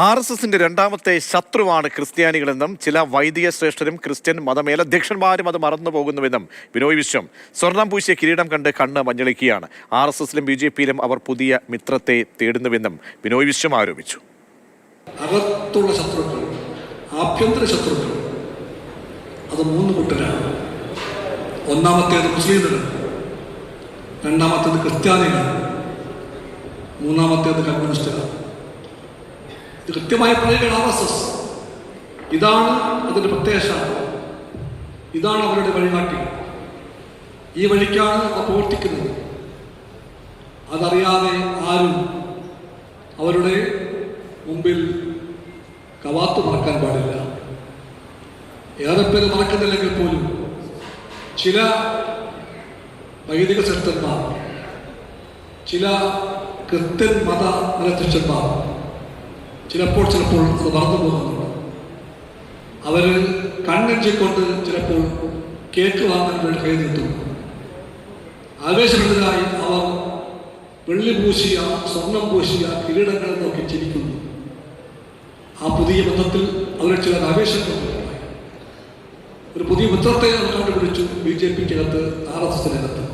RSSന്റെ രണ്ടാമത്തെ ശത്രുവാണ് ക്രിസ്ത്യാനികളെന്നും ചില വൈദിക ശ്രേഷ്ഠരും ക്രിസ്ത്യൻ മതമേലധ്യക്ഷന്മാരും അത് മറന്നു പോകുന്നുവെന്നും ബിനോയ് വിശ്വം സ്വർണം പൂശിയ കിരീടം കണ്ട് കണ്ണ് മഞ്ഞളിക്കുകയാണ്. RSSലും BJPയിലും അവർ പുതിയ മിത്രത്തെ തേടുന്നുവെന്നും ബിനോയ് വിശ്വം ആരോപിച്ചു. അകത്തുള്ള ശത്രുക്കൾ, ആഭ്യന്തര ശത്രുക്കൾ, അത് മൂന്ന് കൂട്ടരാണ്. ഒന്നാമത്തേത് മുസ്ലിംകൾ, രണ്ടാമത്തേത് ക്രിസ്ത്യാനികൾ, മൂന്നാമത്തേത് കമ്മ്യൂണിസ്റ്റുകൾ. ഇത് കൃത്യമായി പറയുകയാണ് RSS. ഇതാണ് അതിൻ്റെ പ്രത്യേകത, ഇതാണ് അവരുടെ വഴികാട്ടി. ഈ വഴിക്കാണ് അവർ പ്രവർത്തിക്കുന്നത്. അതറിയാതെ ആരും അവരുടെ മുമ്പിൽ കവാത്ത് മറക്കാൻ പാടില്ല. ഏറെ പേര് മറക്കുന്നില്ലെങ്കിൽ പോലും ചില വൈദിക ശ്രേഷ്ഠന്മാർ, ചില ക്രിസ്ത്യൻ മത നിരധ്യക്ഷന്മാർ ചിലപ്പോൾ അത് മറന്നു പോകുന്നുണ്ട്. അവർ കണ്ണെഞ്ചിക്കൊണ്ട് ചിലപ്പോൾ കേക്ക് വാങ്ങാൻ വേണ്ടി കൈ നീട്ടുന്നു. ആവേശഭരിതരായി അവർ വെള്ളി പൂശിയ, സ്വർണം പൂശിയ കിരീടങ്ങളെ നോക്കി ചിരിക്കുന്നു. ആ പുതിയ ബന്ധത്തിൽ അവർ ചില ആവേശങ്ങളുണ്ടായി. ഒരു പുതിയ മിത്രത്തെ അവർ കണ്ടുപിടിച്ചു BJPക്കകത്ത്, RSSനകത്ത്.